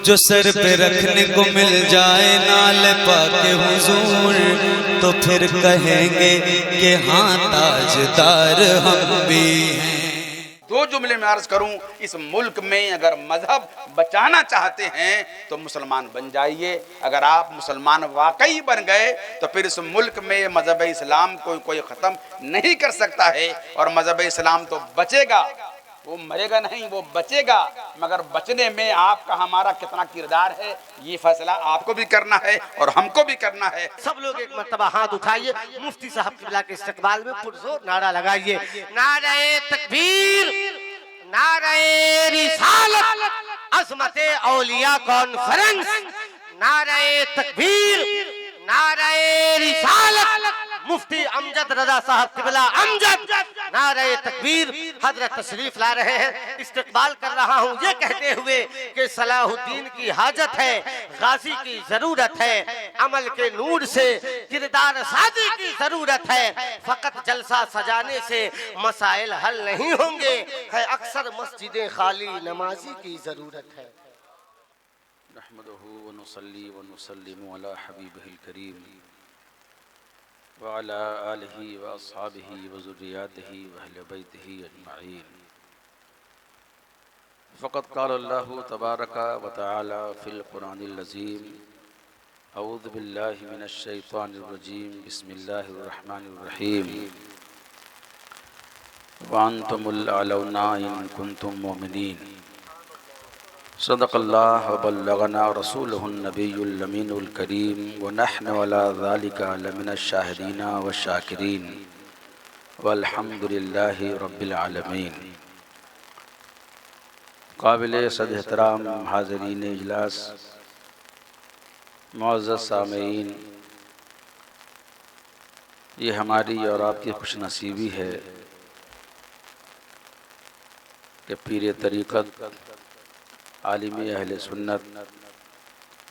जो सर पे रखने को मिल जाए नाल पाके हुजूर, तो फिर कहेंगे कि हाँ ताजदार हम भी हैं। दो जुमले में अर्ज करूं, इस मुल्क में अगर मजहब बचाना चाहते हैं तो मुसलमान बन जाइए। अगर आप मुसलमान वाकई बन गए तो फिर इस मुल्क में मजहब इस्लाम को कोई ख़त्म नहीं कर सकता है। और मजहब इस्लाम तो बचेगा, वो मरेगा नहीं, वो बचेगा। मगर बचने में आपका हमारा कितना किरदार है, ये फैसला आपको भी करना है और हमको भी करना है। सब लोग एक मर्तबा हाथ उठाइए, मुफ्ती साहब किबला के इस्तकबाल में पुरजोर नारा लगाइए। नारे तकबीर, नारे रिसालत, अज़मते औलिया कॉन्फ्रेंस। नारे तकबीर, नारे रिसालत, मुफ्ती अमजद रजा साहब किबला अमजद। नारे तकबीर, हजरत तशरीफ ला रहे हैं। इस्तकबाल कर रहा हूँ ये कहते हुए कि सलाहुद्दीन की हाजत है, गाजी की जरूरत है, अमल के नूर से किरदार साजी की जरूरत है। फकत जलसा सजाने से मसाइल हल नहीं होंगे, है अक्सर मस्जिदें खाली नमाजी की जरूरत है। नहमदुहु व नुसल्ली व नुसल्लिमु अला हबीबिहिल करीम व अला आलिहि व अस्हाबिहि व ज़ुर्रिय्यातिहि व अहले बैतिहि अजमईन। फ़क़द क़ाल अल्लाहु तबारका व तआला फ़िल क़ुरानिल अज़ीम, अऊज़ु बिल्लाहि मिनश शैतानिर रजीम, बिस्मिल्लाहिर रहमानिर रहीम। व अंतुमुल अलौना इन कुंतुम मोमिनीन। सदक़ल्लाह व बल्लगना रसूलुहुन नबियुल अमीनुल करीम व नहनु अला ज़ालिका लमिनश शाहिदीना व शाकिरीन वल्हम्दुलिल्लाहि रब्बिल आलमीन। काबिल सद-एहतराम हाज़रीन इजलास, मुअज़्ज़ज़ सामईन, ये हमारी और आपकी खुशनसीबी है कि पीर तरीक़त आलिम अहले सुन्नत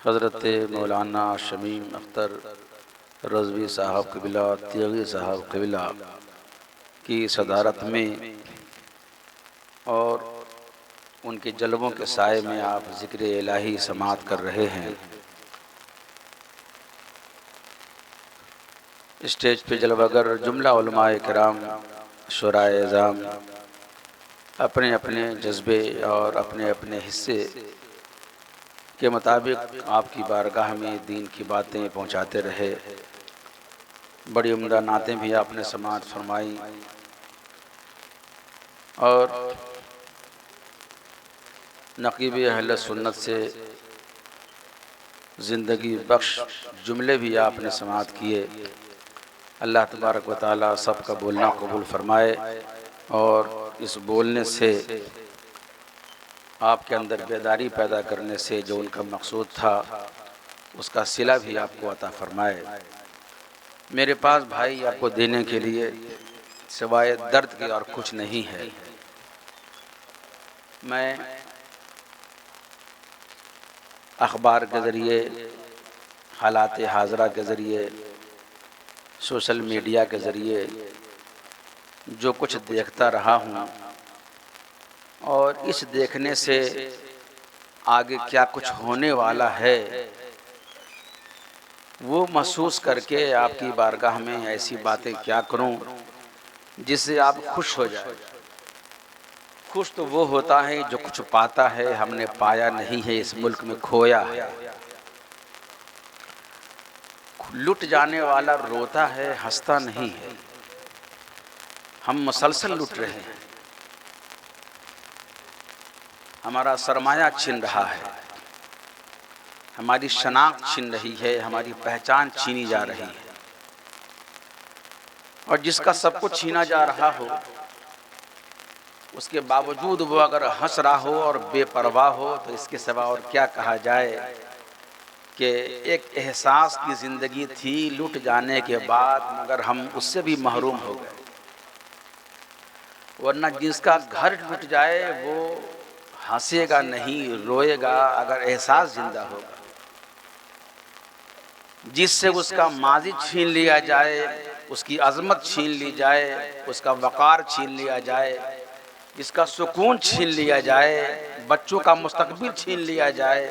हज़रत मौलाना शमीम अख्तर रज़वी साहब क़िबला, तिग़ी साहब क़िबला की सदारत में और उनके जलवों के साए में आप ज़िक्र इलाही समात कर रहे हैं। स्टेज पे जलवागर जुमला उलमाए किराम, शुराए एज़ाम अपने अपने जज्बे और अपने अपने हिस्से के मुताबिक आपकी बारगाह में दीन की बातें पहुंचाते रहे। बड़ी उम्दा नातें भी आपने समाअत फरमाई और नक़ीब अहले सुन्नत से ज़िंदगी बख्श जुमले भी आपने समाअत किए। अल्लाह तबारक व तआला सबका बोलना कबूल फरमाए और इस बोलने से आपके अंदर बेदारी पैदा करने से जो उनका मकसूद था उसका सिला भी आपको अता फरमाए। मेरे पास भाई आपको देने के लिए सिवाय दर्द के और कुछ नहीं है। मैं अखबार के ज़रिए, हालात हाज़रा के ज़रिए, सोशल मीडिया के ज़रिए जो कुछ देखता रहा हूँ और इस देखने से आगे क्या कुछ होने वाला है वो महसूस करके आपकी बारगाह में ऐसी बातें क्या करूं जिससे आप खुश हो जाए। खुश तो वो होता है जो कुछ पाता है, हमने पाया नहीं है, इस मुल्क में खोया है। लुट जाने वाला रोता है, हंसता नहीं है। हम मुसलसल लुट रहे हैं, हमारा सरमाया छिन रहा है, हमारी शनाख्त छिन रही है, हमारी पहचान छीनी जा रही है। और जिसका सब कुछ छीना जा रहा हो उसके बावजूद वो अगर हंस रहा हो और बेपरवाह हो तो इसके सिवा और क्या कहा जाए कि एक एहसास की ज़िंदगी थी लुट जाने के बाद, मगर हम उससे भी महरूम हो गए। वरना जिसका घर लुट जाए वो हंसेगा नहीं, रोएगा अगर एहसास जिंदा होगा। जिससे उसका माजी छीन लिया जाए, उसकी अजमत छीन ली जाए, उसका वक़ार छीन लिया जाए, जिसका सुकून छीन लिया जाए, बच्चों का मुस्तकबिल छीन लिया जाए,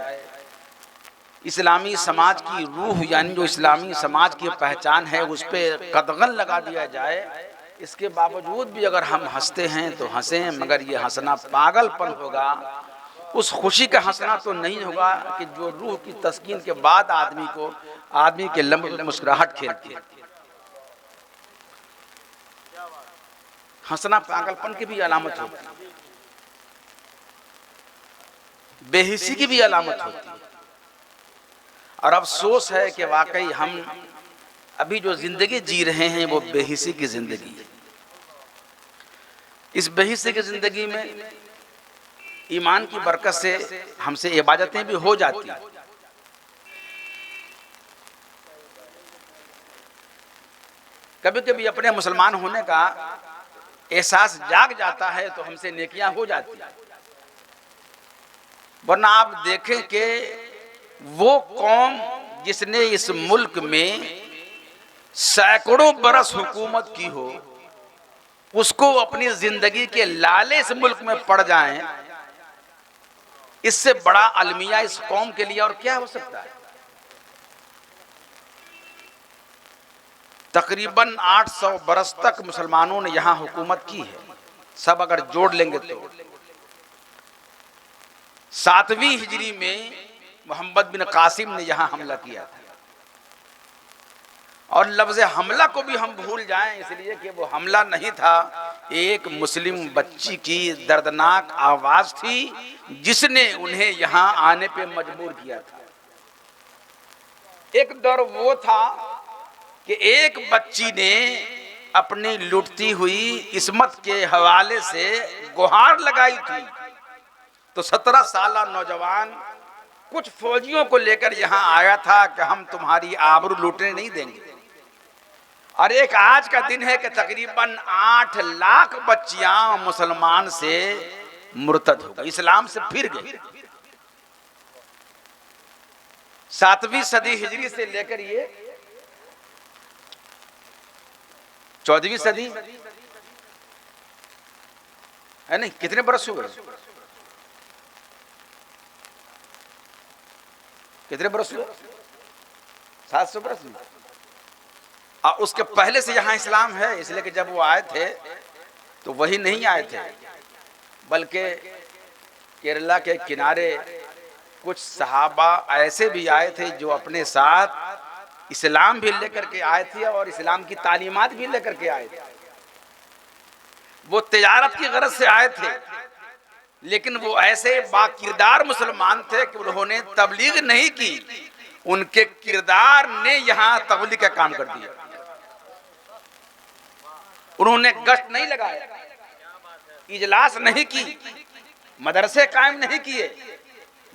इस्लामी समाज की रूह यानी जो इस्लामी समाज की पहचान है उस पर कदगन लगा दिया जाए, इसके बावजूद भी अगर हम हंसते हैं तो हंसें, मगर ये हंसना पागलपन होगा, उस खुशी का हंसना तो नहीं होगा कि जो रूह की तस्कीन के बाद आदमी के लब मुस्कुराहट खेलती है। हंसना पागलपन की भी अलामत होती है, बेहिसी की भी अलामत होती है। और अफसोस है कि वाकई हम अभी जो जिंदगी जी रहे हैं वो बेहिसी की जिंदगी है। इस बेहिसी की जिंदगी में ईमान की बरकत से हमसे इबादतें भी हो जाती हैं, कभी कभी अपने मुसलमान होने का एहसास जाग जाता है तो हमसे नेकियां हो जाती हैं। वरना आप देखें कि वो कौम जिसने इस मुल्क में सैकड़ों बरस हुकूमत की हो, उसको अपनी जिंदगी के लाले इस मुल्क में पड़ जाएं, इससे बड़ा अलमिया इस कौम के लिए और क्या हो सकता है। तकरीबन 800 बरस तक मुसलमानों ने यहां हुकूमत की है, सब अगर जोड़ लेंगे तो। 7वीं हिजरी में मोहम्मद बिन कासिम ने यहां हमला किया था, और लफ्ज हमला को भी हम भूल जाएं इसलिए कि वो हमला नहीं था, एक मुस्लिम बच्ची की दर्दनाक आवाज थी जिसने उन्हें यहां आने पे मजबूर किया था। एक दौर वो था कि एक बच्ची ने अपनी लुटती हुई इस्मत के हवाले से गुहार लगाई थी, तो 17 साल नौजवान कुछ फौजियों को लेकर यहां आया था कि हम तुम्हारी आबरू लूटने नहीं देंगे। और एक आज का दिन है कि तकरीबन 8 लाख बच्चियां मुसलमान से मुर्तद हो गई, इस्लाम से फिर गई। 7वीं सदी हिजरी से लेकर ये 14वीं सदी है नहीं, कितने बरस हुए? कितने बरस हुए? 700 बरस हुए। और उसके पहले से यहाँ इस्लाम है, इसलिए कि जब वो आए थे तो वही नहीं आए थे, बल्कि केरला के किनारे कुछ सहाबा ऐसे भी आए थे जो अपने साथ इस्लाम भी लेकर के आए थे और इस्लाम की तालीमात भी लेकर के आए थे। वो तिजारत की गरज से आए थे, लेकिन वो ऐसे बाकिरदार मुसलमान थे कि उन्होंने तबलीग नहीं की, उनके किरदार ने यहाँ तबलीग का काम कर दिया। उन्होंने गश्त नहीं लगाया, इजलास नहीं की, मदरसे कायम नहीं किए,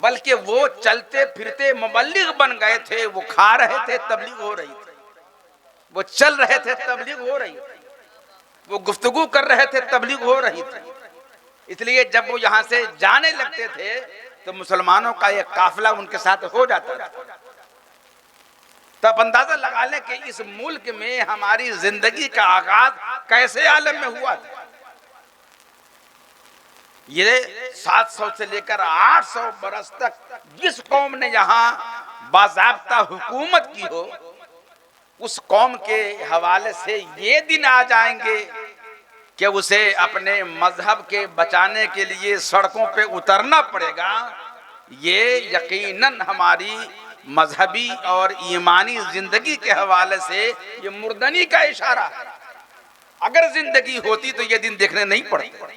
बल्कि वो चलते फिरते मुबल्लिग बन गए थे। वो खा रहे थे, तबलीग हो रही थी, वो चल रहे थे, तबलीग हो रही थी, वो गुफ्तगू कर रहे थे, तबलीग हो रही थी। इसलिए जब वो यहाँ से जाने लगते थे तो मुसलमानों का एक काफिला उनके साथ हो जाता था। तब अंदाजा लगा लें कि इस मुल्क में हमारी जिंदगी का आगाज कैसे आलम में हुआ था। ये 700 से लेकर 800 बरस तक जिस कौम ने यहाँ बाज़ाब्ता हुकूमत की हो, उस कौम के हवाले से ये दिन आ जाएंगे कि उसे अपने मजहब के बचाने के लिए सड़कों पे उतरना पड़ेगा। ये यकीनन हमारी मजहबी और ईमानी जिंदगी के हवाले से ये मुर्दनी का इशारा है। अगर जिंदगी होती तो ये दिन देखने नहीं पड़ते।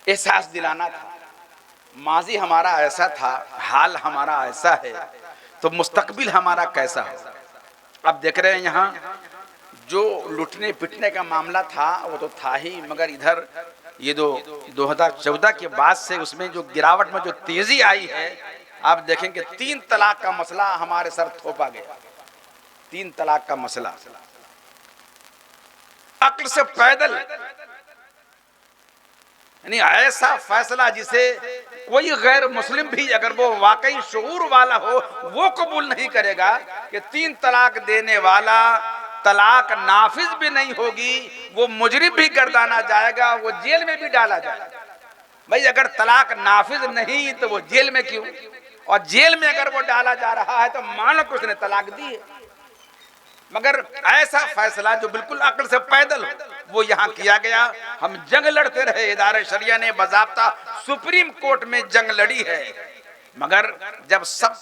एहसास दिलाना था, माजी हमारा ऐसा था, हाल हमारा ऐसा है, तो मुस्तकबिल हमारा कैसा हो। अब देख रहे हैं यहाँ जो लुटने पिटने का मामला था वो तो था ही, मगर इधर ये 2014 के बाद से उसमें जो गिरावट में जो तेजी आई है, आप देखेंगे 3 तलाक का मसला हमारे सर थोपा गया। 3 तलाक का मसला अक्ल से पैदल, यानी ऐसा फैसला जिसे कोई गैर मुस्लिम भी अगर वो वाकई शऊर वाला हो वो कबूल नहीं करेगा कि 3 तलाक देने वाला तलाक नाफिज भी नहीं होगी, वो मुजरिम भी गर्दाना जाएगा, वो जेल में भी डाला जाएगा। भाई अगर तलाक नाफिज नहीं तो वो जेल में क्यों, और जेल में अगर वो डाला जा रहा है तो मान लो कि उसने तलाक दी है। मगर ऐसा फैसला जो बिल्कुल अक्ल से पैदल हो वो यहाँ किया गया। हम जंग लड़ते रहे, इदारे शरिया ने बाज़ाब्ता सुप्रीम कोर्ट में जंग लड़ी है, मगर जब सब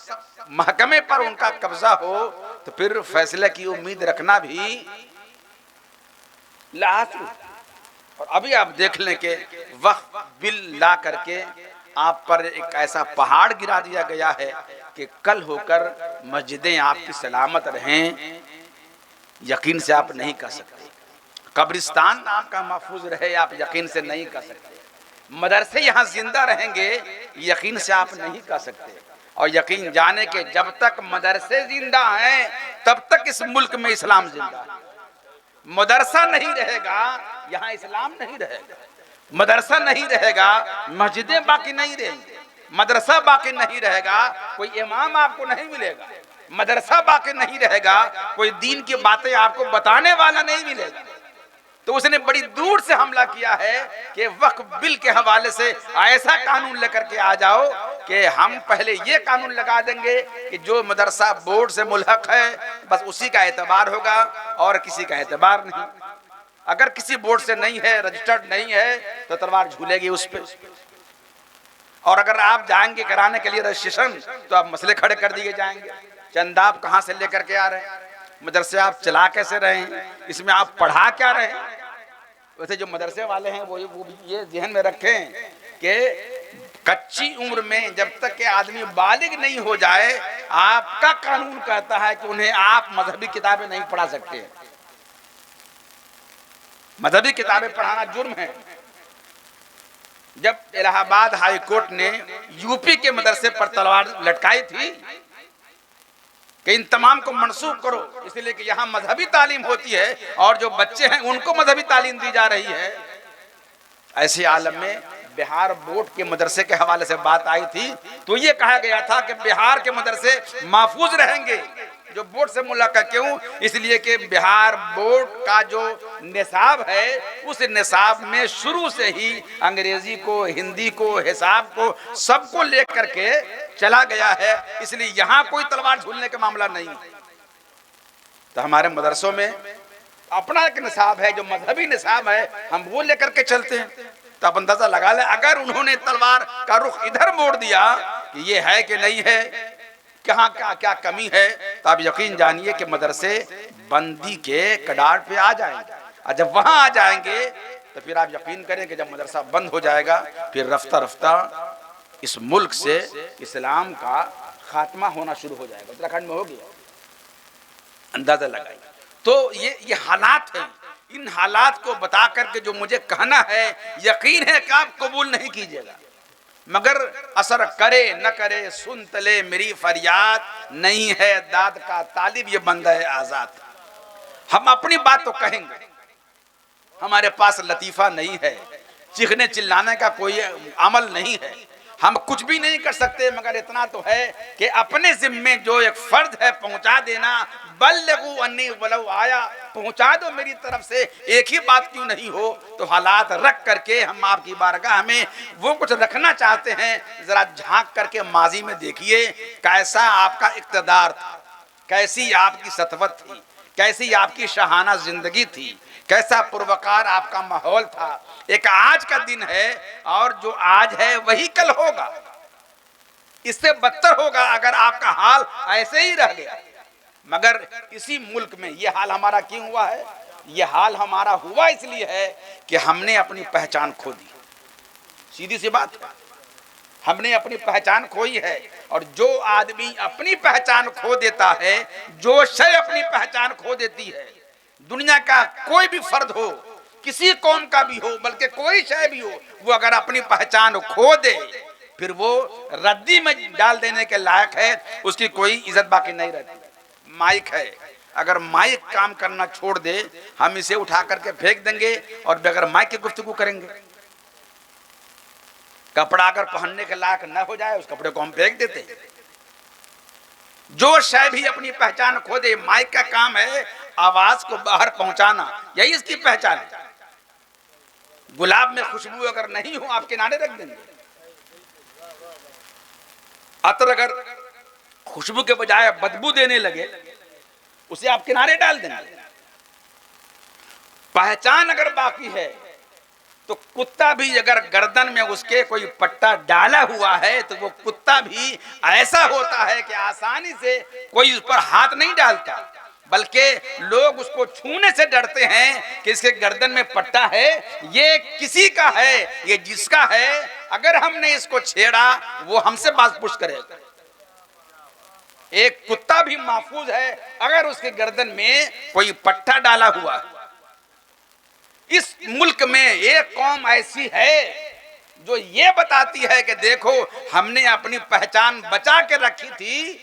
महकमे पर उनका कब्जा हो तो फिर फैसले की उम्मीद रखना भी लाजमी। और अभी आप देख लें कि वक्फ बिल ला करके आप पर एक ऐसा पहाड़ गिरा दिया गया है कि कल होकर मस्जिदें आपकी सलामत रहें, यकीन से आप नहीं कर सकते। कब्रिस्तान आपका महफूज रहे, आप यकीन से नहीं कर सकते। मदरसे यहाँ जिंदा रहेंगे, यकीन से आप नहीं कर सकते। और यकीन जाने के जब तक मदरसे जिंदा हैं तब तक इस मुल्क में इस्लाम जिंदा है। मदरसा नहीं रहेगा, यहाँ इस्लाम नहीं रहेगा। मदरसा नहीं रहेगा, मस्जिदें बाकी नहीं रहेंगी। मदरसा बाकी नहीं रहेगा, कोई इमाम आपको नहीं मिलेगा। मदरसा बाकी नहीं रहेगा, कोई दीन की बातें आपको बताने वाला नहीं मिलेगा। तो उसने बड़ी दूर से हमला किया है कि वक्फ बिल के हवाले से ऐसा कानून लेकर के आ जाओ कि हम पहले ये कानून लगा देंगे कि जो मदरसा बोर्ड से मुल्हक है बस उसी का एतबार होगा और किसी का एतबार नहीं। अगर किसी बोर्ड से नहीं है, रजिस्टर्ड नहीं है, तो तलवार झूलेगी उस पर। और अगर आप जाएंगे कराने के लिए रजिस्ट्रेशन तो आप मसले खड़े कर दिए जाएंगे। चंदा आप कहाँ से लेकर के आ रहे हैं, मदरसे आप चला कैसे रहे हैं, इसमें आप पढ़ा क्या रहे हैं। वैसे जो मदरसे वाले हैं वो ये ध्यान में रखें कि कच्ची उम्र में जब तक के आदमी बालिग नहीं हो जाए, आपका कानून कहता है कि उन्हें आप मजहबी किताबें नहीं पढ़ा सकते। मजहबी किताबें पढ़ाना जुर्म है। जब इलाहाबाद हाई कोर्ट ने यूपी के मदरसे पर तलवार लटकाई थी कि इन तमाम को मनसूख करो, इसलिए कि यहाँ मजहबी तालीम होती है और जो बच्चे हैं उनको मजहबी तालीम दी जा रही है, ऐसे आलम में बिहार बोर्ड के मदरसे के हवाले से बात आई थी तो ये कहा गया था कि बिहार के मदरसे महफूज रहेंगे जो बोर्ड से मुलाकात। क्यों? इसलिए कि बिहार बोर्ड का जो निसाब है उस निसाब में शुरू से ही अंग्रेजी को, हिंदी को, हिसाब को सबको लेकर के चला गया है, इसलिए यहाँ कोई तलवार झूलने का मामला नहीं। तो हमारे मदरसों में अपना एक निसाब है जो मजहबी निसाब है, हम वो लेकर के चलते हैं। तो आप अंदाजा लगा लें अगर उन्होंने तलवार का रुख इधर मोड़ दिया कि ये है कि नहीं है, कहाँ क्या कमी है, तो आप यकीन जानिए कि मदरसे बंदी के कगार पे आ जाएंगे। और जब वहां आ जाएंगे तो फिर आप यकीन करें कि जब मदरसा बंद हो जाएगा फिर रफ्ता रफ्ता इस मुल्क से इस्लाम का खात्मा होना शुरू हो जाएगा। उत्तराखंड में हो गया, अंदाजा लगाइए। तो ये हालात हैं। इन हालात को बता करके जो मुझे कहना है यकीन है कि आप कबूल नहीं कीजिएगा, मगर असर करे न करे सुन तले मेरी फरियाद, नहीं है दाद का तालिब ये बंदा है आजाद। हम अपनी बात तो कहेंगे, हमारे पास लतीफा नहीं है, चीखने चिल्लाने का कोई अमल नहीं है, हम कुछ भी नहीं कर सकते, मगर इतना तो है कि अपने जिम्मे जो एक फर्ज है पहुंचा देना। बल्लगू अन्नी वलौ आया, पहुंचा दो मेरी तरफ से, एक ही बात क्यों नहीं हो। तो हालात रख करके हम आपकी बारगाह में वो कुछ रखना चाहते हैं। जरा झांक करके माजी में देखिए कैसा आपका इक़्तिदार था, कैसी आपकी सतवत थी, कैसी आपकी शाहाना जिंदगी थी, कैसा पुरवकार आपका माहौल था। एक आज का दिन है और जो आज है वही कल होगा, इससे बदतर होगा अगर आपका हाल ऐसे ही रह गया। मगर इसी मुल्क में ये हाल हमारा क्यों हुआ है? ये हाल हमारा हुआ इसलिए है कि हमने अपनी पहचान खो दी। सीधी सी बात है, हमने अपनी पहचान खोई है। और जो आदमी अपनी पहचान खो देता है, जो शय अपनी पहचान खो देती है, दुनिया का कोई भी फर्द हो, किसी कौम का भी हो, बल्कि कोई शय भी हो, वो अगर अपनी पहचान खो दे फिर वो रद्दी में डाल देने के लायक है, उसकी कोई इज्जत बाकी नहीं रहती। माइक है, अगर माइक काम करना छोड़ दे हम इसे उठा करके फेंक देंगे और बगैर माइक के गुफ्तगू करेंगे। कपड़ा अगर पहनने के लायक न हो जाए उस कपड़े को हम फेंक देते हैं। जो शय भी अपनी पहचान खो दे, माइक का काम है आवाज को बाहर पहुंचाना, यही इसकी पहचान है। गुलाब में खुशबू अगर नहीं हो आप किनारे रख देंगे। अतर अगर खुशबू के बजाय बदबू देने लगे उसे आप किनारे डाल देंगे। पहचान अगर बाकी है तो कुत्ता भी अगर गर्दन में उसके कोई पट्टा डाला हुआ है तो वो कुत्ता भी ऐसा होता है कि आसानी से कोई उस पर हाथ नहीं डालता, बल्कि लोग उसको छूने से डरते हैं कि इसके गर्दन में पट्टा है, ये किसी का है, ये जिसका है, अगर हमने इसको छेड़ा वो हमसे बात पूछ करेगा। एक कुत्ता भी महफूज है अगर उसके गर्दन में कोई पट्टा डाला हुआ है। इस मुल्क में एक कौम ऐसी है जो ये बताती है कि देखो हमने अपनी पहचान बचा के रखी थी,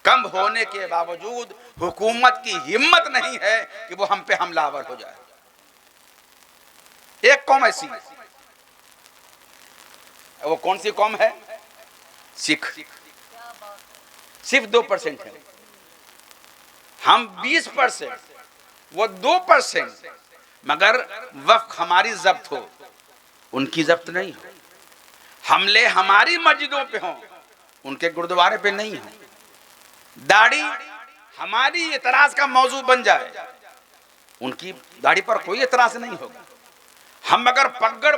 कम होने के बावजूद हुकूमत की हिम्मत नहीं है कि वो हम पे हमलावर हो जाए। एक कौम ऐसी है, वो कौन सी कौम है? सिख। सिर्फ 2% है, हम 20%, वो 2%। मगर वक्त हमारी जब्त हो, उनकी जब्त नहीं हो। हमले हमारी मस्जिदों पे हों, उनके गुरुद्वारे पे नहीं हो। दाढ़ी हमारी एतराज का मौजू बन जाए, उनकी दाढ़ी पर कोई एतराज नहीं होगा। हम अगर पगड़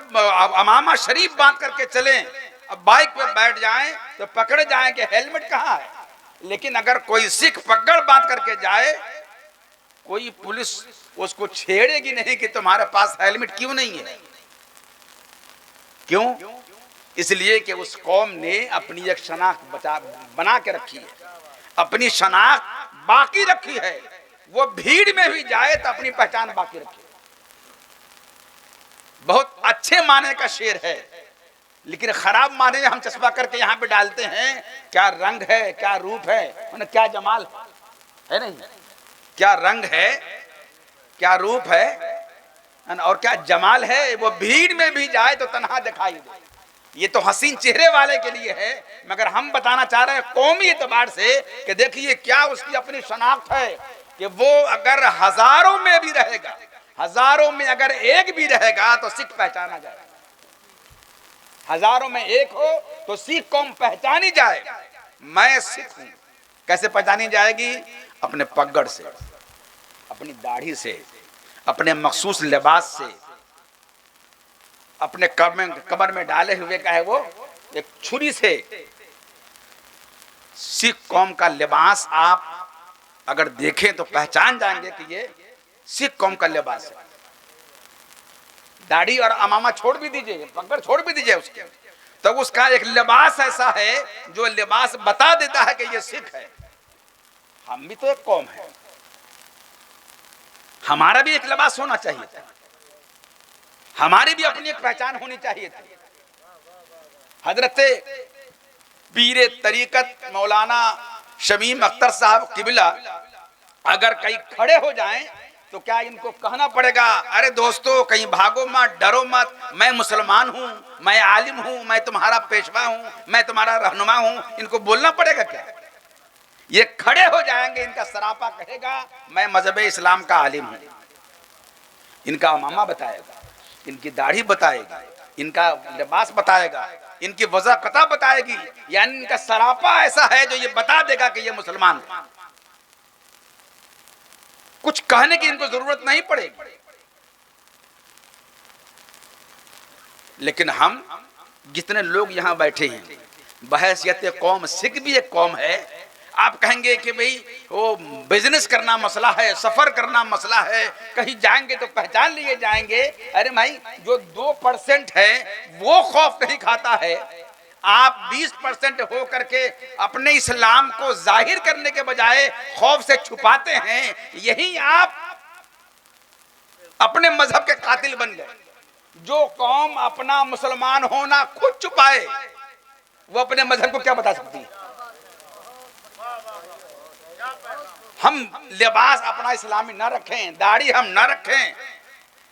अमामा शरीफ बांध करके चलें, अब बाइक पे बैठ जाएं तो पकड़े जाएं कि हेलमेट कहाँ है। लेकिन अगर कोई सिख पगड़ बांध करके जाए, कोई पुलिस उसको छेड़ेगी नहीं कि तुम्हारे पास हेलमेट क्यों नहीं है। क्यों? इसलिए कि उस कौम ने अपनी एक शनाख्त बना के रखी है, अपनी शनाख्त बाकी रखी है। वो भीड़ में भी जाए तो अपनी पहचान बाकी रखी। बहुत अच्छे माने का शेर है, लेकिन खराब माने में हम चश्मा करके यहाँ पे डालते हैं। क्या रंग है, क्या रूप है, क्या जमाल है नहीं, क्या रंग है, क्या रूप है और क्या जमाल है। वो भीड़ में भी जाए तो तन्हा दिखाई दे। ये तो हसीन चेहरे वाले के लिए है, मगर हम बताना चाह रहे हैं कौमी एतबार से कि देखिए क्या उसकी अपनी शनाख्त है कि वो अगर हजारों में भी रहेगा, हजारों में अगर एक भी रहेगा तो सिख पहचाना जाएगा। हजारों में एक हो तो सिख कौम पहचानी जाए, मैं सिख हूं। कैसे पहचानी जाएगी? अपने पगड़ से, अपनी दाढ़ी से, अपने मखसूस लिबास से, अपने कमर में डाले हुए का है वो एक छुरी से। सिख कौम का लिबास आप अगर देखें तो पहचान जाएंगे कि ये सिख कौम का लिबास है। दाढ़ी और अमामा छोड़ भी दीजिए, पगड़ छोड़ भी दीजिए उसके, तो उसका एक लिबास ऐसा है जो लिबास बता देता है कि ये सिख है। हम भी तो एक कौम है, हमारा भी एक लिबास होना चाहिए था, हमारी भी अपनी एक पहचान होनी चाहिए थी। हजरत पीरे तरीकत मौलाना शमीम अख्तर साहब किबला अगर कहीं खड़े हो जाएं तो क्या इनको कहना पड़ेगा, अरे दोस्तों कहीं भागो मत, डरो मत, मैं मुसलमान हूं, मैं आलिम हूं, मैं तुम्हारा पेशवा हूं, मैं तुम्हारा रहनुमा हूं? इनको बोलना पड़ेगा क्या? ये खड़े हो जाएंगे, इनका सरापा कहेगा मैं मजहब इस्लाम का आलिम हूं। इनका अमामा बताएगा, इनकी दाढ़ी बताएगी, इनका लिबास बताएगा, इनकी वजह कता बताएगी, यानी इनका सरापा ऐसा है जो ये बता देगा कि ये मुसलमान है। कुछ कहने की इनको जरूरत नहीं पड़ेगी। लेकिन हम जितने लोग यहां बैठे हैं, बहैसियत कौम सिख भी एक कौम है। आप कहेंगे कि भाई वो बिजनेस करना मसला है, सफर करना मसला है, कहीं जाएंगे तो पहचान लिए जाएंगे। अरे भाई जो 2% है वो खौफ नहीं खाता है। आप 20% हो करके अपने इस्लाम को जाहिर करने के बजाय खौफ से छुपाते हैं। यही आप अपने मजहब के कातिल बन गए। जो कौम अपना मुसलमान होना खुद छुपाए वो अपने मजहब को क्या बता सकती है? हम लिबास अपना इस्लामी न रखें, दाढ़ी हम न रखें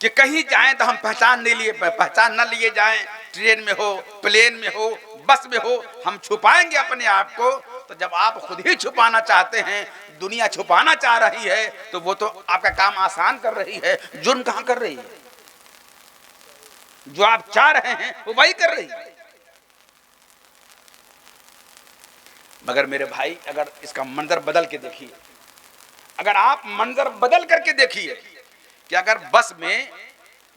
कि कहीं जाएं तो हम पहचान न लिए जाएं। ट्रेन में हो, प्लेन में हो, बस में हो, हम छुपाएंगे अपने आप को। तो जब आप खुद ही छुपाना चाहते हैं, दुनिया छुपाना चाह रही है, तो वो तो आपका काम आसान कर रही है, जुर्म कहां कर रही है? जो आप चाह रहे हैं वो वही कर रही है। मगर मेरे भाई, अगर इसका मंजर बदल के देखिए, अगर आप मंजर बदल करके देखिए कि अगर बस में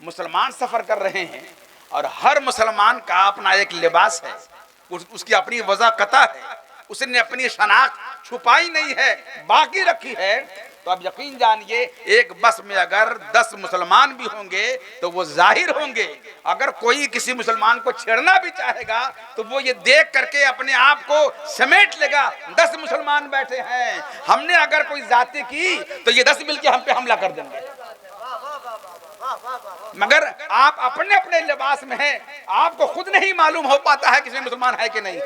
मुसलमान सफर कर रहे हैं और हर मुसलमान का अपना एक लिबास है, उसकी अपनी वज़ाक़त है, उसने अपनी शनाख्त छुपाई नहीं है, बाकी रखी है, तो अब यकीन जानिए एक बस में अगर 10 मुसलमान भी होंगे तो वो जाहिर होंगे। अगर कोई किसी मुसलमान को छेड़ना भी चाहेगा तो वो ये देख करके अपने आप को समेट लेगा, 10 मुसलमान बैठे हैं, हमने अगर कोई जाति की तो ये 10 मिलके हम पे हमला कर देंगे। मगर आप अपने अपने लिबास में हैं, आपको खुद नहीं मालूम हो पाता है किसी मुसलमान है कि नहीं।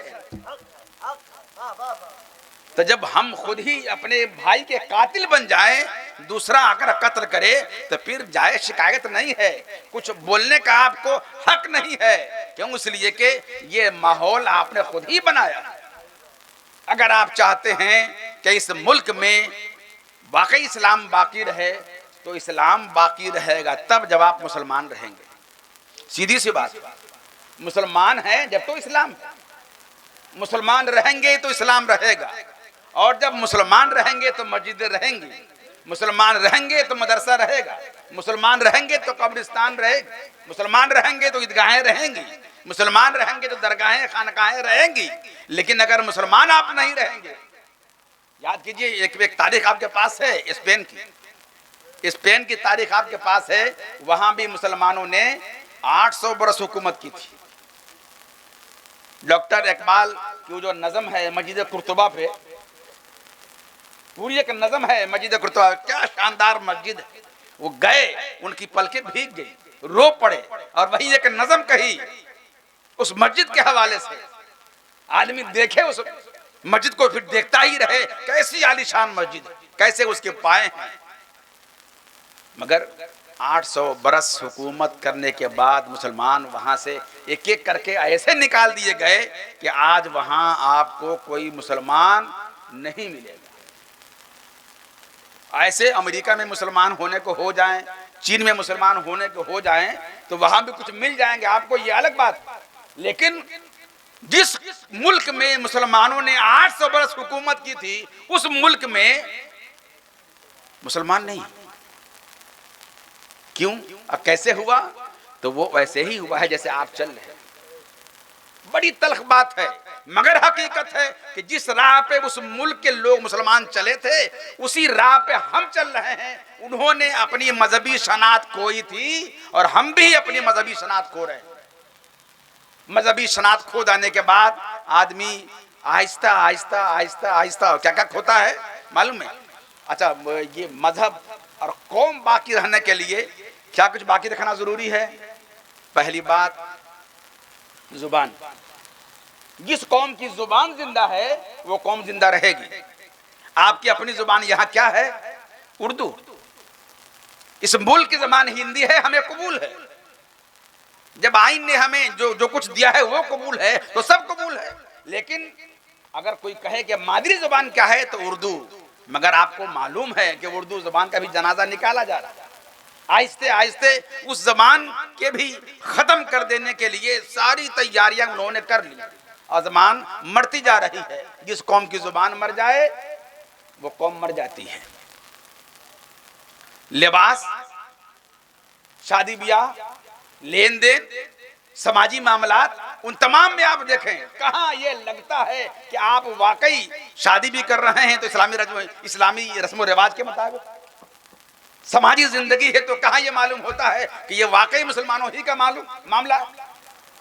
तो जब हम खुद ही अपने भाई के कातिल बन जाएं, दूसरा अगर कत्ल करे तो फिर जाए शिकायत नहीं है, कुछ बोलने का आपको हक नहीं है। क्यों? इसलिए कि ये माहौल आपने खुद ही बनाया। अगर आप चाहते हैं कि इस मुल्क में वाकई इस्लाम बाकी रहे तो इस्लाम बाकी रहेगा तब जब आप मुसलमान रहेंगे। सीधी सी बात, मुसलमान है जब तो इस्लाम है, मुसलमान रहेंगे तो इस्लाम रहेगा, और जब मुसलमान रहेंगे तो मस्जिदें रहेंगी, मुसलमान रहेंगे तो मदरसा रहेगा, मुसलमान रहेंगे तो कब्रिस्तान रहेगा, मुसलमान रहेंगे तो ईदगाहें रहेंगी, मुसलमान रहेंगे तो दरगाहें खानकाहें रहेंगी। लेकिन अगर मुसलमान आप नहीं रहेंगे, याद कीजिए एक तारीख आपके पास है स्पेन की तारीख आपके पास है, वहां भी मुसलमानों ने 800 बरस हुकूमत की थी। डॉक्टर इकबाल की जो नज़म है मस्जिद कुर्तुबा पे, पूरी एक नज़म है मस्जिद कुर्तुबा, क्या शानदार मस्जिद है। वो गए, उनकी पलकें भीग गई, रो पड़े, और वही एक नज़म कही उस मस्जिद के हवाले से। आदमी देखे उस मस्जिद को फिर देखता ही रहे, कैसी आलीशान मस्जिद, कैसे उसके पाए हैं। मगर 800 बरस हुकूमत करने के बाद मुसलमान वहां से एक एक करके ऐसे निकाल दिए गए कि आज वहां आपको कोई मुसलमान नहीं मिलेगा। ऐसे अमेरिका में मुसलमान होने को हो जाएं, चीन में मुसलमान होने को हो जाएं, तो वहां भी कुछ मिल जाएंगे आपको, ये अलग बात। लेकिन जिस मुल्क में मुसलमानों ने 800 बरस हुकूमत की थी, उस मुल्क में मुसलमान नहीं। क्यों? अब कैसे हुआ? तो वो वैसे ही हुआ है जैसे आप चल रहे हैं। बड़ी तल्ख बात है, मगर हकीकत है कि जिस राह पे उस मुल्क के लोग मुसलमान चले थे, उसी राह पे हम चल रहे हैं। उन्होंने अपनी मजहबी शनाख्त खोई थी और हम भी अपनी मजहबी शनाख्त खो रहे हैं। मजहबी शनाख्त खो जाने के बाद आदमी आहिस्ता आहिस्ता आहिस्ता आहिस्ता क्या क्या खोता है मालूम है? अच्छा, ये मजहब और कौम बाकी रहने के लिए क्या कुछ बाकी रखना जरूरी है? पहली बात, जुबान। जिस कौम की जुबान जिंदा है वो कौम जिंदा रहेगी। आपकी अपनी जुबान यहाँ क्या है? उर्दू। इस मुल्क की जबान हिंदी है, हमें कबूल है। जब आइन ने हमें जो कुछ दिया है वो कबूल है तो सब कबूल है। लेकिन अगर कोई कहे कि मादरी जुबान क्या है तो उर्दू, मगर आपको मालूम है कि उर्दू जुबान का भी जनाजा निकाला जा रहा है। आहिस्ते आहिस्ते उस जबान के भी खत्म कर देने के लिए सारी तैयारियां उन्होंने कर ली और जबान मरती जा रही है। जिस कौम की जुबान मर जाए वो कौम मर जाती है। लिबास, शादी ब्याह, लेन देन, समाजी मामलात, उन तमाम में आप देखें कहाँ ये लगता है कि आप वाकई शादी भी कर रहे हैं तो इस्लामी रस्म रिवाज के मुताबिक। समाजी जिंदगी है तो कहाँ ये मालूम होता है कि ये वाकई मुसलमानों ही का मामला।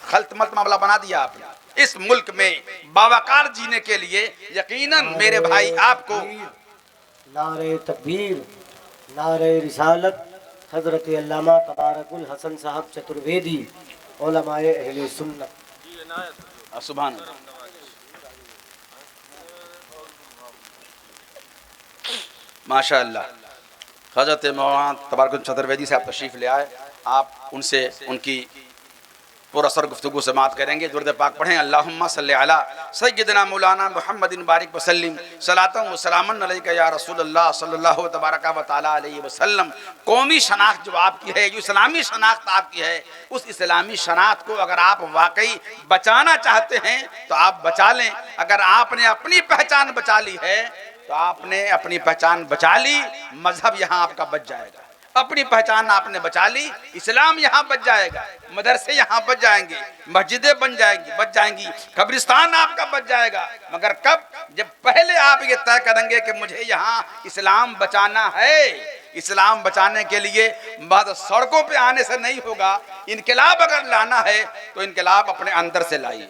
खल्त मल्त मामला बना दिया आपने। इस मुल्क में बावकार जीने के लिए यकीनन मेरे भाई आपको नारे तकबीर, नारे रिसालत, हजरत अल्लामा तबारकुल हसन साहब चतुर्वेदी, उलमाए अहले सुन्नत। सुभान अल्लाह। माशाअल्लाह। हजरत मौलाना तबारकुल चतुर्वेदी साहब तशरीफ ले आए। आप उनसे उनकी पूरा सर गुफ्तगू से बात करेंगे। दुरूद पाक पढ़ें। अल्लाहुम्मा सल्ली अला सय्यिदना मौलाना मुहम्मदिन बारिक वसल्लिम सलातन व सलामन अलैका या रसूलल्लाह सल्लल्लाहु तबारक व तआला अलैहि वसल्लम। कौमी शनाख्त जो आपकी है, जो इस्लामी शनाख्त आपकी है, उस इस्लामी शनाख्त को अगर आप वाकई बचाना चाहते हैं तो आप बचा लें। अगर आपने अपनी पहचान बचा ली है तो आपने अपनी पहचान बचा ली, मजहब यहाँ आपका बच जाएगा। अपनी पहचान आपने बचा ली, इस्लाम यहाँ बच जाएगा, मदरसे यहाँ बच जाएंगे, मस्जिदें बच जाएंगी, कब्रिस्तान आपका बच जाएगा। मगर कब? जब पहले आप ये तय करेंगे कि मुझे यहाँ इस्लाम बचाना है। इस्लाम बचाने के लिए बात सड़कों पे आने से नहीं होगा। इनकलाब अगर लाना है तो इनकलाब अपने अंदर से लाइए,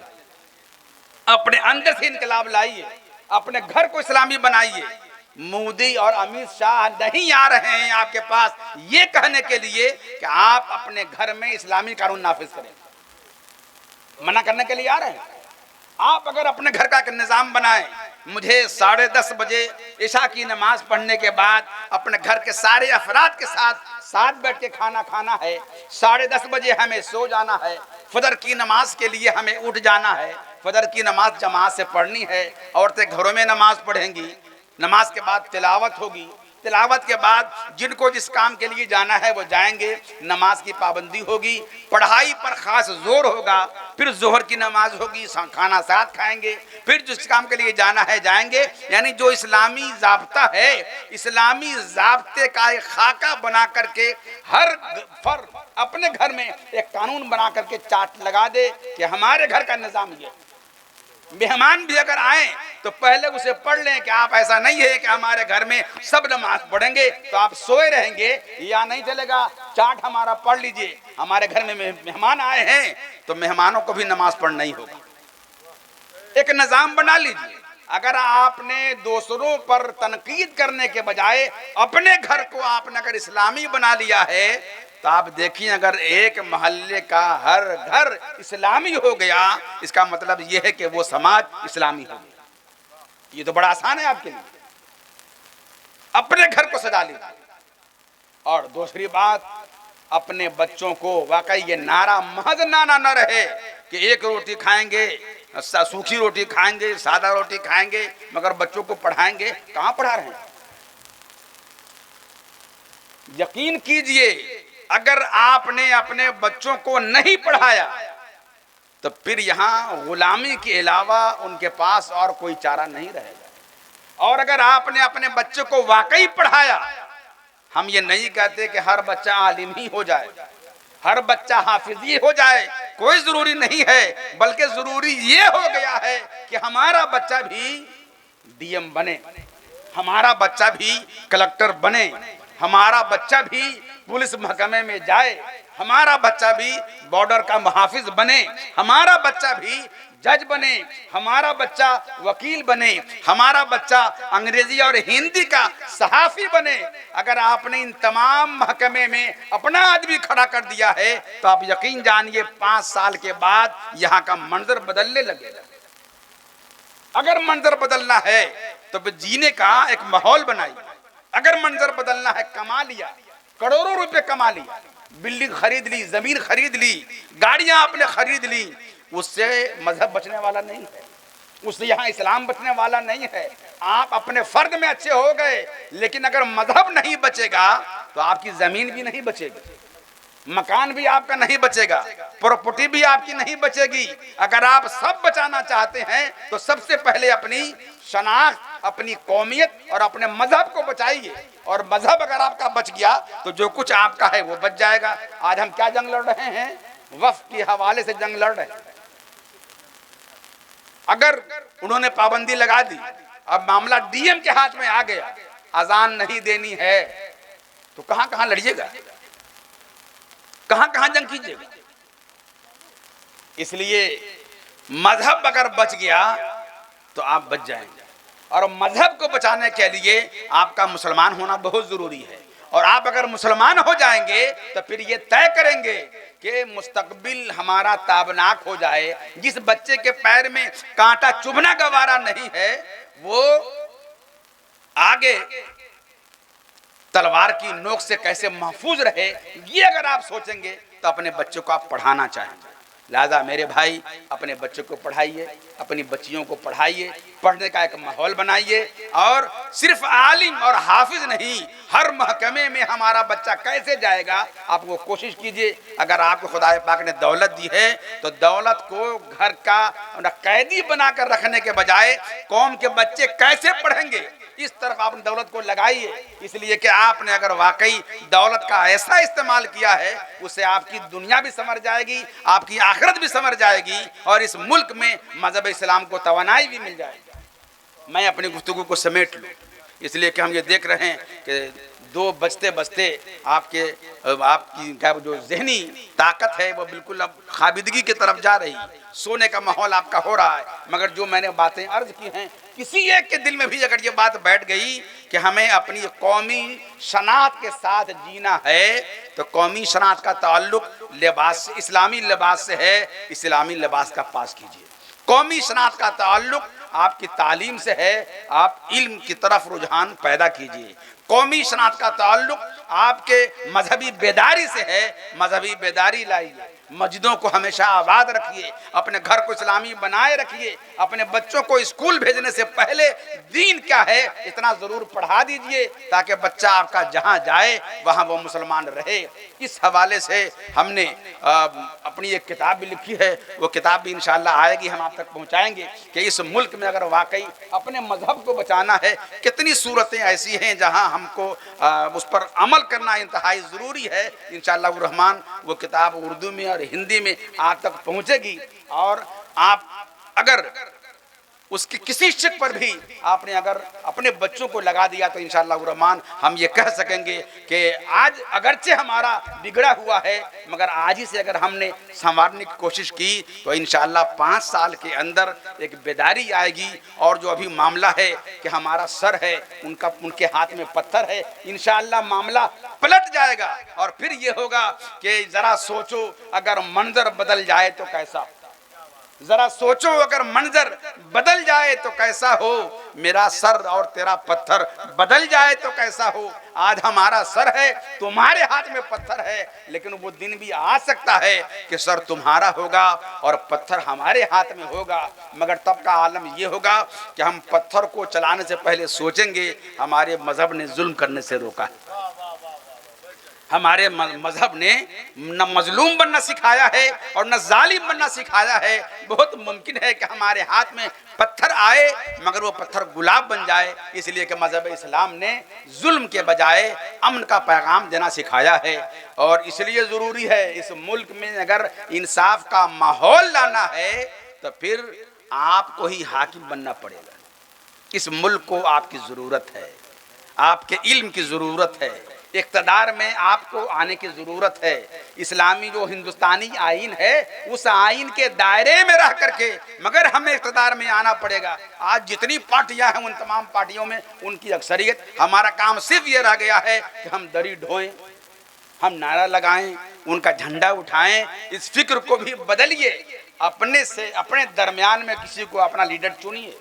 अपने अंदर से इनकलाब लाइए, अपने घर को इस्लामी बनाइए। मोदी और अमित शाह नहीं आ रहे हैं आपके पास ये कहने के लिए कि आप अपने घर में इस्लामी कानून नाफिज करें, मना करने के लिए आ रहे हैं। आप अगर अपने घर का निजाम बनाएं, मुझे 10:30 बजे इशा की नमाज पढ़ने के बाद अपने घर के सारे अफराद के साथ बैठ के खाना खाना है, 10:30 बजे हमें सो जाना है, फजर की नमाज के लिए हमें उठ जाना है, फजर की नमाज जमात से पढ़नी है, औरतें घरों में नमाज पढ़ेंगी, नमाज के बाद तिलावत होगी, तिलावत के बाद जिनको जिस काम के लिए जाना है वो जाएंगे, नमाज की पाबंदी होगी, पढ़ाई पर खास जोर होगा, फिर जोहर की नमाज होगी, खाना साथ खाएंगे, फिर जिस काम के लिए जाना है जाएंगे। यानी जो इस्लामी ज़ाब्ता है, इस्लामी ज़ाब्ते का एक खाका बना करके हर फर्द अपने घर में एक कानून बना करके चार्ट लगा दे कि हमारे घर का निज़ाम ये। मेहमान भी अगर आए तो पहले उसे पढ़ लें कि आप ऐसा नहीं है कि हमारे घर में सब नमाज पढ़ेंगे तो आप सोए रहेंगे, या नहीं चलेगा। चार्ट हमारा पढ़ लीजिए, हमारे घर में मेहमान आए हैं तो मेहमानों को भी नमाज पढ़ना ही होगा। एक निजाम बना लीजिए। अगर आपने दूसरों पर तनकीद करने के बजाय अपने घर को आपने अगर इस्लामी बना लिया है तो आप देखिए, अगर एक मोहल्ले का हर घर इस्लामी हो गया, इसका मतलब यह है कि वो समाज इस्लामी हो गया। ये तो बड़ा आसान है आपके लिए। अपने घर को सजा लीजिए। और दूसरी बात, अपने बच्चों को वाकई ये नारा महज नारा न रहे कि एक रोटी खाएंगे, सूखी रोटी खाएंगे, सादा रोटी खाएंगे, मगर बच्चों को पढ़ाएंगे। कहाँ पढ़ा रहे हैं? यकीन कीजिए, अगर आपने अपने बच्चों को नहीं पढ़ाया तो फिर यहाँ गुलामी के अलावा उनके पास और कोई चारा नहीं रहेगा। और अगर आपने अपने बच्चों को वाकई पढ़ाया, हम ये नहीं कहते कि हर बच्चा आलिम ही हो जाए, हर बच्चा हाफिज ही हो जाए, कोई जरूरी नहीं है, बल्कि जरूरी ये हो गया है कि हमारा बच्चा भी डीएम बने, हमारा बच्चा भी कलेक्टर बने, हमारा बच्चा भी पुलिस महकमे में जाए, हमारा बच्चा भी बॉर्डर का मुहाफिज बने, हमारा बच्चा भी जज बने, हमारा बच्चा वकील बने, हमारा बच्चा अंग्रेजी और हिंदी का सहाफी बने। अगर आपने इन तमाम महकमे में अपना आदमी खड़ा कर दिया है तो आप यकीन जानिए 5 साल के बाद यहाँ का मंजर बदलने लगेगा। अगर मंजर बदलना है तो जीने का एक माहौल बनाइए। अगर मंजर बदलना है, कमा लिया, करोड़ों रुपए कमा लिया, बिल्डिंग खरीद ली, जमीन खरीद ली, गाड़ियां आपने खरीद ली, उससे मजहब बचने वाला नहीं है, उससे यहाँ इस्लाम बचने वाला नहीं है। आप अपने फर्द में अच्छे हो गए, लेकिन अगर मजहब नहीं बचेगा तो आपकी जमीन भी नहीं बचेगी, मकान भी आपका नहीं बचेगा, प्रॉपर्टी भी आपकी नहीं बचेगी। अगर आप सब बचाना चाहते हैं तो सबसे पहले अपनी शनाख्त, अपनी कौमियत और अपने मजहब को बचाइए। और मजहब अगर आपका बच गया तो जो कुछ आपका है वो बच जाएगा। आज हम क्या जंग लड़ रहे हैं? वक्फ के हवाले से जंग लड़ रहे हैं। अगर उन्होंने पाबंदी लगा दी, अब मामला डीएम के हाथ में आ गया, अजान नहीं देनी है, तो कहां कहां लड़िएगा, कहां कहां जंग कीजिएगा। इसलिए मजहब अगर बच गया तो आप बच जाएंगे। और मजहब को बचाने के लिए आपका मुसलमान होना बहुत जरूरी है। और आप अगर मुसलमान हो जाएंगे तो फिर ये तय करेंगे कि मुस्तकबिल हमारा ताबनाक हो जाए। जिस बच्चे के पैर में कांटा चुभना गवारा नहीं है, वो आगे तलवार की नोक से कैसे महफूज रहे, ये अगर आप सोचेंगे तो अपने बच्चों को आप पढ़ाना चाहेंगे। लिहाजा मेरे भाई अपने बच्चों को पढ़ाइए, अपनी बच्चियों को पढ़ाइए, पढ़ने का एक माहौल बनाइए। और सिर्फ आलिम और हाफिज नहीं, हर महकमे में हमारा बच्चा कैसे जाएगा आप वो कोशिश कीजिए। अगर आपको खुदा पाक ने दौलत दी है तो दौलत को घर का कैदी बनाकर रखने के बजाय कौम के बच्चे कैसे पढ़ेंगे इस तरफ आपने दौलत को लगाइए। इसलिए कि आपने अगर वाकई दौलत का ऐसा इस्तेमाल किया है उससे आपकी दुनिया भी संवर जाएगी, आपकी आखिरत भी संवर जाएगी और इस मुल्क में मजहब इस्लाम को तवानाई भी मिल जाएगी। मैं अपनी गुफ्तगू को समेट लूँ, इसलिए कि हम ये देख रहे हैं कि 2 बजते बजते आपकी क्या जो जहनी ताकत है वो बिल्कुल अब खाबिदगी की तरफ जा रही, सोने का माहौल आपका हो रहा है। मगर जो मैंने बातें अर्ज की हैं, किसी एक के दिल में भी अगर ये बात बैठ गई कि हमें अपनी कौमी शनाख्त के साथ जीना है तो कौमी शनाख्त का ताल्लुक लिबास से, इस्लामी लिबास से है, इस्लामी लिबास का पास कीजिए। कौमी शनाख्त का ताल्लुक आपकी तालीम से है, आप इल्म की तरफ रुझान पैदा कीजिए। कौमी शनाख्त का ताल्लुक आपके मजहबी बेदारी से है, मजहबी बेदारी लाइए। मस्जिदों को हमेशा आबाद रखिए, अपने घर को इस्लामी बनाए रखिए। अपने बच्चों को स्कूल भेजने से पहले दीन क्या है इतना ज़रूर पढ़ा दीजिए ताकि बच्चा आपका जहाँ जाए वहाँ वो मुसलमान रहे। इस हवाले से हमने अपनी एक किताब भी लिखी है, वो किताब भी इंशाअल्लाह आएगी, हम आप तक पहुँचाएंगे कि इस मुल्क में अगर वाकई अपने मजहब को बचाना है कितनी सूरतें ऐसी हैं जहाँ हमको उस पर अमल करना इंतहाई ज़रूरी है। इंशाअल्लाह रहमान वो किताब उर्दू में और हिंदी में आप तक पहुंचेगी और आप अगर उसके किसी शिक पर भी आपने अगर अपने बच्चों को लगा दिया तो इंशाअल्लाह रहमान हम ये कह सकेंगे कि आज अगरचे हमारा बिगड़ा हुआ है मगर आज ही से अगर हमने संवारने की कोशिश की तो इंशाअल्लाह 5 साल के अंदर एक बेदारी आएगी। और जो अभी मामला है कि हमारा सर है उनके हाथ में पत्थर है, इंशाअल्लाह मामला पलट जाएगा और फिर ये होगा कि जरा सोचो अगर मंजर बदल जाए तो कैसा, जरा सोचो अगर मंजर बदल जाए तो कैसा हो, मेरा सर और तेरा पत्थर बदल जाए तो कैसा हो। आज हमारा सर है, तुम्हारे हाथ में पत्थर है, लेकिन वो दिन भी आ सकता है कि सर तुम्हारा होगा और पत्थर हमारे हाथ में होगा। मगर तब का आलम ये होगा कि हम पत्थर को चलाने से पहले सोचेंगे हमारे मजहब ने जुल्म करने से रोका है, हमारे मजहब ने न मजलूम बनना सिखाया है और न जालिम बनना सिखाया है। बहुत मुमकिन है कि हमारे हाथ में पत्थर आए मगर वो पत्थर गुलाब बन जाए, इसलिए कि मजहब इस्लाम ने जुल्म के बजाय अमन का पैगाम देना सिखाया है। और इसलिए ज़रूरी है इस मुल्क में अगर इंसाफ का माहौल लाना है तो फिर आपको ही हाकिम बनना पड़ेगा। इस मुल्क को आपकी ज़रूरत है, आपके इल्म की ज़रूरत है, इक़्तिदार में आपको आने की ज़रूरत है। इस्लामी जो हिंदुस्तानी आइन है उस आइन के दायरे में रह करके मगर हमें इक़्तिदार में आना पड़ेगा। आज जितनी पार्टियां हैं उन तमाम पार्टियों में उनकी अक्सरियत, हमारा काम सिर्फ ये रह गया है कि हम दरी ढोएं, हम नारा लगाएं, उनका झंडा उठाएं। इस फिक्र को भी बदलिए, अपने से अपने दरमियान में किसी को अपना लीडर चुनिए,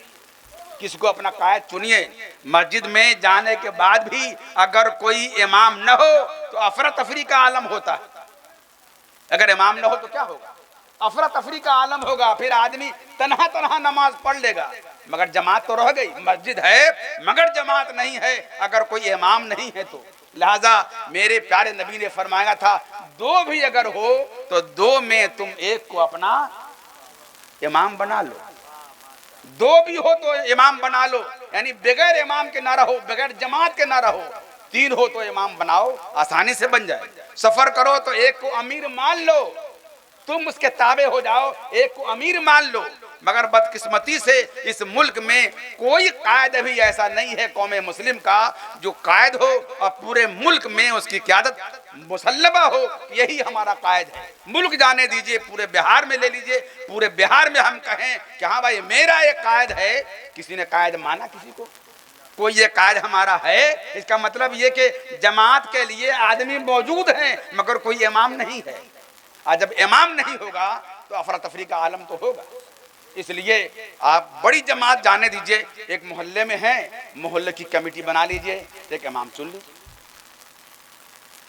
किसी को अपना कायद चुनिए। मस्जिद में जाने के बाद भी अगर कोई इमाम न हो तो अफरा तफरी का आलम होता है। अगर इमाम न हो तो क्या होगा, अफरा तफरी का आलम होगा। फिर आदमी तन्हा तन्हा नमाज पढ़ लेगा मगर जमात तो रह गई। मस्जिद है मगर जमात नहीं है अगर कोई इमाम नहीं है तो। लिहाजा मेरे प्यारे नबी ने फरमाया था 2 भी अगर हो तो 2 में तुम एक को अपना इमाम बना लो। 2 भी हो तो इमाम बना लो, यानी बगैर इमाम के ना रहो, बगैर जमात के ना रहो। 3 हो तो इमाम बनाओ, आसानी से बन जाए। सफर करो तो एक को अमीर मान लो, तुम उसके ताबे हो जाओ, एक को अमीर मान लो। मगर बदकिस्मती से इस मुल्क में कोई कायद भी ऐसा नहीं है कौम मुस्लिम का जो कायद हो और पूरे मुल्क में उसकी क़यादत मुसल्लमा हो। यही हमारा कायद है। मुल्क जाने दीजिए, पूरे बिहार में ले लीजिए, पूरे बिहार में हम कहें कि हाँ भाई मेरा एक कायद है, किसी ने कायद माना किसी को? कोई ये कायद हमारा है, इसका मतलब ये कि जमात के लिए आदमी मौजूद हैं मगर कोई इमाम नहीं है। आज जब इमाम नहीं होगा तो अफरा तफरी का आलम तो होगा। इसलिए आप बड़ी जमात जाने दीजिए, एक मोहल्ले में है, मोहल्ले की कमेटी बना लीजिए, एक इमाम चुन लीजिए।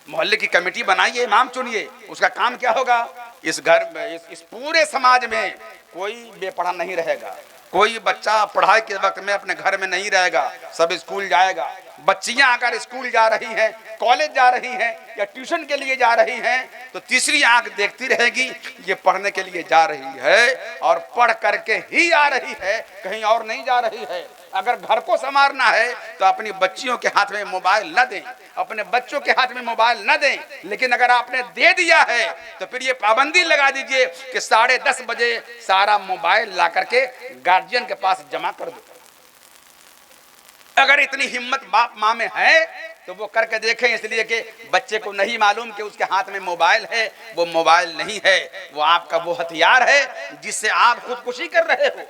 मोहल्ले की कमेटी बनाइए, इमाम चुनिए। उसका काम क्या होगा? इस घर में इस पूरे समाज में कोई बेपढ़ा नहीं रहेगा, कोई बच्चा पढ़ाई के वक्त में अपने घर में नहीं रहेगा, सब स्कूल जाएगा। बच्चियां अगर स्कूल जा रही हैं, कॉलेज जा रही हैं या ट्यूशन के लिए जा रही हैं तो तीसरी आंख देखती रहेगी ये पढ़ने के लिए जा रही है और पढ़ करके ही आ रही है, कहीं और नहीं जा रही है। अगर घर को संवारना है तो अपनी बच्चियों के हाथ में मोबाइल न दें, अपने बच्चों के हाथ में मोबाइल न दें। लेकिन अगर आपने दे दिया है तो फिर ये पाबंदी लगा दीजिए कि 10:30 बजे सारा मोबाइल ला करके गार्जियन के पास जमा कर दो। अगर इतनी हिम्मत बाप माँ में है तो वो करके देखें, इसलिए कि बच्चे को नहीं मालूम कि उसके हाथ में मोबाइल है। वो मोबाइल नहीं है, वो आपका वो हथियार है जिससे आप खुदकुशी कर रहे हो।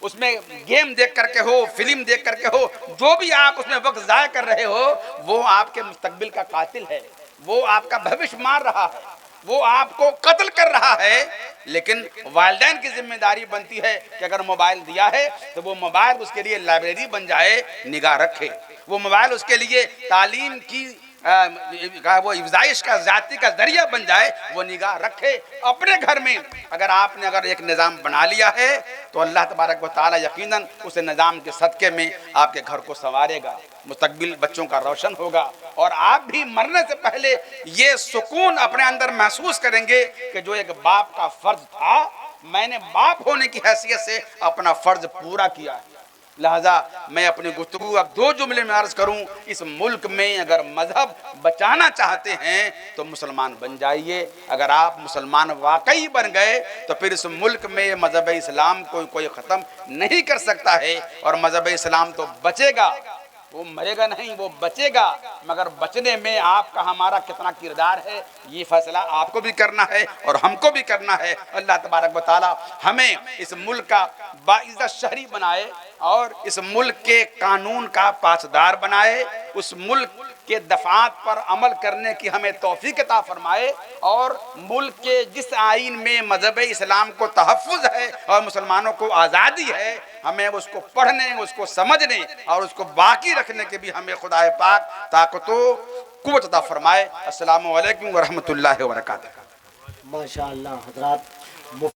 उसमें गेम देख करके हो, फिल्म देख करके हो, जो भी आप उसमें वक्त जाया कर रहे हो वो आपके मुस्तकबिल का कातिल है, वो आपका भविष्य मार रहा है, वो आपको कत्ल कर रहा है। लेकिन वालिदैन की जिम्मेदारी बनती है कि अगर मोबाइल दिया है तो वो मोबाइल उसके लिए लाइब्रेरी बन जाए, निगाह रखे। वो मोबाइल उसके लिए तालीम की वो इफ्जाइश का जाति का जरिया बन जाए, वो निगाह रखे अपने घर में। अगर एक निज़ाम बना लिया है तो अल्लाह तबारक व तआला यकीनन उस निज़ाम के सदक़े में आपके घर को संवारेगा, मुस्तकबिल बच्चों का रोशन होगा और आप भी मरने से पहले ये सुकून अपने अंदर महसूस करेंगे कि जो एक बाप का फर्ज था, मैंने बाप होने की हैसियत से अपना फर्ज पूरा किया है। लिहाजा मैं अपनी गुफ्तगू अब 2 जुमले में अर्ज करूं, इस मुल्क में अगर मजहब बचाना चाहते हैं तो मुसलमान बन जाइए। अगर आप मुसलमान वाकई बन गए तो फिर इस मुल्क में मजहब इस्लाम को कोई ख़त्म नहीं कर सकता है और मजहब इस्लाम तो बचेगा, वो मरेगा नहीं, वो बचेगा। मगर बचने में आपका हमारा कितना किरदार है ये फैसला आपको भी करना है और हमको भी करना है। अल्लाह तबारक व तआला हमें इस मुल्क का बाइज़्ज़त शहरी बनाए और इस मुल्क के कानून का पासदार बनाए, उस मुल्क के दफ़ात पर अमल करने की हमें तौफीक अता फरमाए और मुल्क के जिस आइन में मजहब इस्लाम को तहफ़्फ़ुज़ है और मुसलमानों को आज़ादी है, हमें उसको पढ़ने, उसको समझने और उसको बाकी रखने के भी हमें खुदा पाक ताक़त व क़ुव्वत अता फरमाए। अस्सलामु अलैकुम व रहमतुल्लाहि व बरकातहू। माशाअल्लाह हज़रात।